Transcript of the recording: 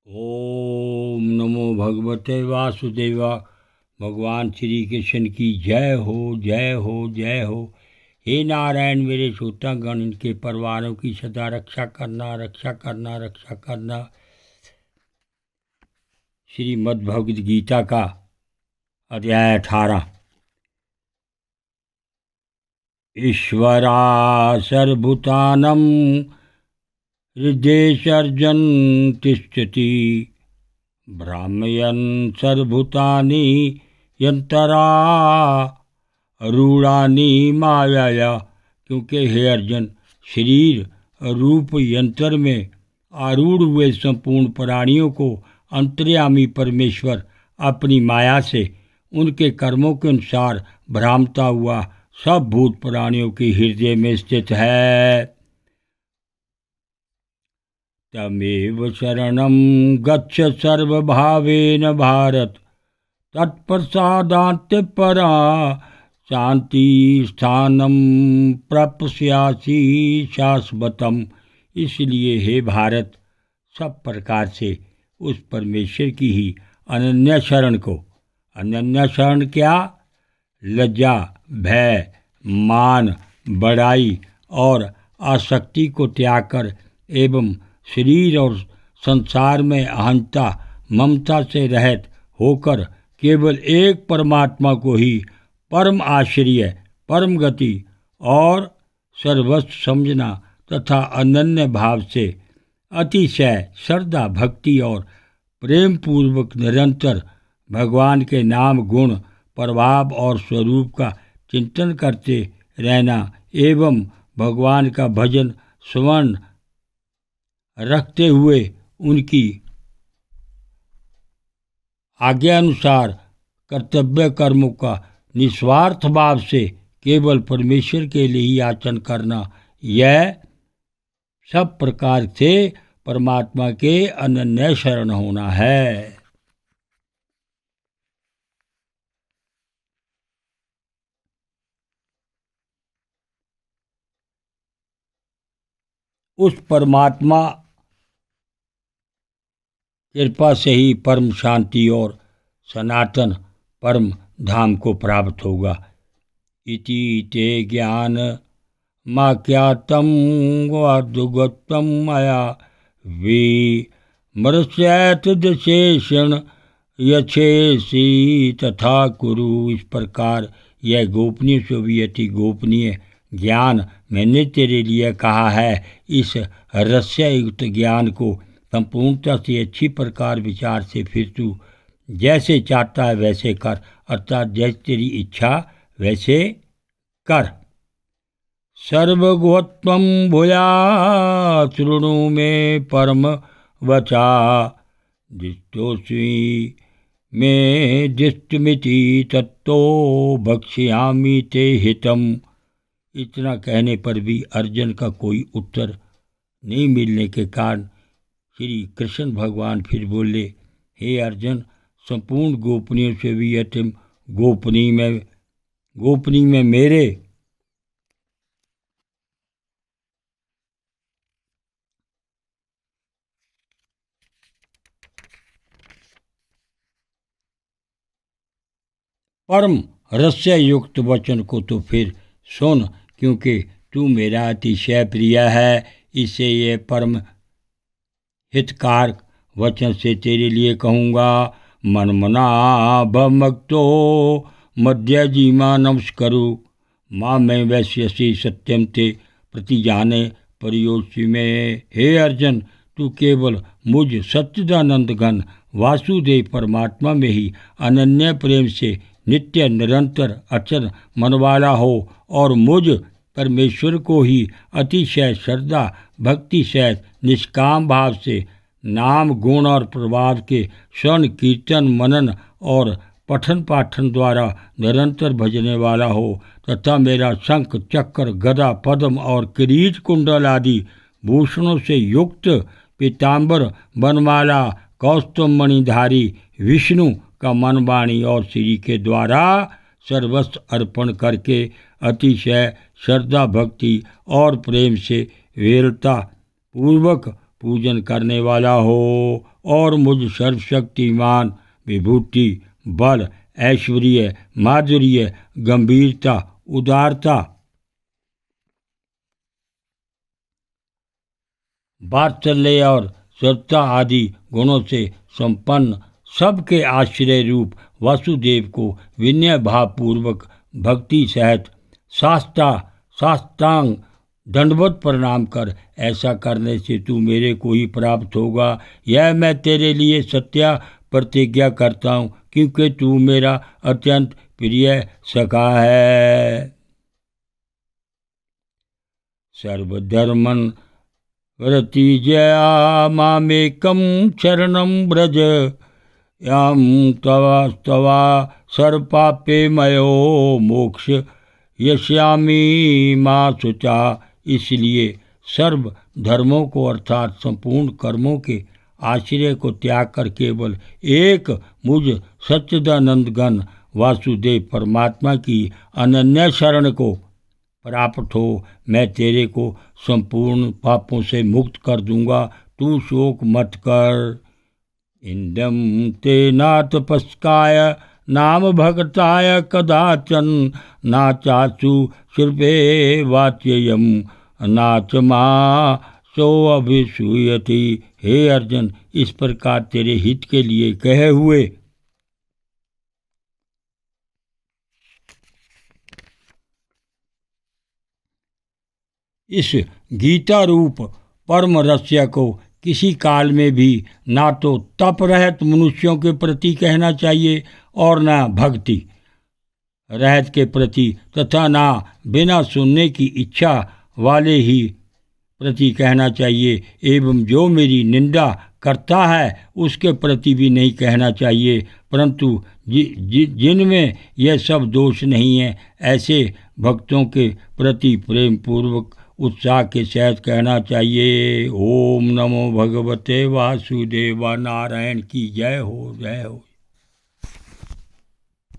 ओम नमो भगवते वासुदेवा। भगवान श्री कृष्ण की जय हो, जय हो, जय हो। हे नारायण, मेरे श्रोतागण, इनके परिवारों की सदा रक्षा करना, रक्षा करना, रक्षा करना। श्रीमद् भगवद गीता का अध्याय 18। ईश्वरा सर्वभूतानां हृदयेऽर्जुन तिष्ठति भ्रामयन् सर्वभूतानि यंतरा रूढ़ानि माया। क्योंकि हे अर्जुन, शरीर रूप यंत्र में आरूढ़ हुए संपूर्ण प्राणियों को अंतर्यामी परमेश्वर अपनी माया से उनके कर्मों के अनुसार भ्रामता हुआ सब भूत प्राणियों के हृदय में स्थित है। तमेव शरणं गच्छ सर्वभावेन भारत, तत्प्रसादात् परा शांति स्थानम प्राप्स्यासि शाश्वतम। इसलिए हे भारत, सब प्रकार से उस परमेश्वर की ही अनन्य शरण को। अनन्य शरण क्या? लज्जा, भय, मान, बड़ाई और आसक्ति को त्याग कर एवं शरीर और संसार में अहंता ममता से रहित होकर केवल एक परमात्मा को ही परम आश्रय, परम गति और सर्वस्व समझना तथा अनन्य भाव से अतिशय श्रद्धा, भक्ति और प्रेम पूर्वक निरंतर भगवान के नाम, गुण, प्रभाव और स्वरूप का चिंतन करते रहना एवं भगवान का भजन स्मरण रखते हुए उनकी आज्ञा अनुसार कर्तव्य कर्मों का निस्वार्थ भाव से केवल परमेश्वर के लिए ही आचरण करना, यह सब प्रकार से परमात्मा के अनन्य शरण होना है। उस परमात्मा कृपा से ही परम शांति और सनातन परम धाम को प्राप्त होगा। इति ते ज्ञान माख्यातम वादुगतम मया वे मरस्यैत दशेषण यछेसी तथा कुरु। इस प्रकार यह गोपनीय से भी अति गोपनीय ज्ञान मैंने तेरे लिए कहा है। इस रहस्य युक्त ज्ञान को संपूर्णता से अच्छी प्रकार विचार से फिर तू जैसे चाहता है वैसे कर, अर्थात जैसे तेरी इच्छा वैसे कर। सर्वगोत्वम भूया शृणु में परम वचा दिष्टोस्मि में दिष्टमिति तत्तो भक्ष्यामि ते हितम। इतना कहने पर भी अर्जुन का कोई उत्तर नहीं मिलने के कारण श्री कृष्ण भगवान फिर बोले, हे अर्जुन, संपूर्ण गोपनीय से भी अतिम गोपनीय में मेरे परम रहस्य युक्त वचन को तो फिर सुन, क्योंकि तू मेरा अतिशय प्रिय है। इसे ये परम हितकारक वचन से तेरे लिए कहूँगा। मनमना भक्तो मध्य जीमा नमस्करु माँ मैं वैश्यसी सत्यम ते प्रतिजाने परियोषि में। हे अर्जुन, तू केवल मुझ सच्चिदानंद घन वासुदेव परमात्मा में ही अनन्य प्रेम से नित्य निरंतर अचल मन वाला हो और मुझ परमेश्वर को ही अतिशय श्रद्धा भक्ति सहित निष्काम भाव से नाम, गुण और प्रभाव के श्रवण, कीर्तन, मनन और पठन पाठन द्वारा निरंतर भजने वाला हो तथा मेरा शंख, चक्र, गदा, पद्म और किरीट कुंडल आदि भूषणों से युक्त पीताम्बर, बनमाला, कौस्तुभ मणिधारी विष्णु का मन, वाणी और श्री के द्वारा सर्वस्व अर्पण करके अतिशय श्रद्धा भक्ति और प्रेम से वीरता पूर्वक पूजन करने वाला हो और मुझ सर्वशक्तिमान विभूति, बल, ऐश्वर्य, माधुर्य, गंभीरता, उदारता, वात्सल्य और सत्ता आदि गुणों से संपन्न सबके आश्रय रूप वासुदेव को विनय भावपूर्वक भक्ति सहित साष्टांग दंडवत प्रणाम कर। ऐसा करने से तू मेरे को ही प्राप्त होगा, यह मैं तेरे लिए सत्या प्रतिज्ञा करता हूँ, क्योंकि तू मेरा अत्यंत प्रिय सखा है। सर्वधर्मन व्रतिजया मामेकं शरणं व्रज, यां तवा सर्वपापे मयो मोक्ष यस्यामि मां शुचा। इसलिए सर्व धर्मों को अर्थात संपूर्ण कर्मों के आश्रय को त्याग कर केवल एक मुझ सच्चिदानंद घन वासुदेव परमात्मा की अनन्य शरण को प्राप्त हो। मैं तेरे को संपूर्ण पापों से मुक्त कर दूंगा, तू शोक मत कर। इंदम ते नातपस्काय नाम भगताय कदाचन, नाचासु शिल्पे वाच्ययम नाच मां सो अभिसूयति। हे अर्जुन, इस प्रकार तेरे हित के लिए कहे हुए इस गीता रूप परम रहस्य को किसी काल में भी ना तो तप रहित मनुष्यों के प्रति कहना चाहिए और ना भक्ति रहित के प्रति, तथा ना बिना सुनने की इच्छा वाले ही प्रति कहना चाहिए। एवं जो मेरी निंदा करता है उसके प्रति भी नहीं कहना चाहिए, परंतु जिनमें यह सब दोष नहीं है ऐसे भक्तों के प्रति प्रेम पूर्वक उत्साह के सहित कहना चाहिए। ओम नमो भगवते वासुदेवा नारायण की जय हो, जय हो।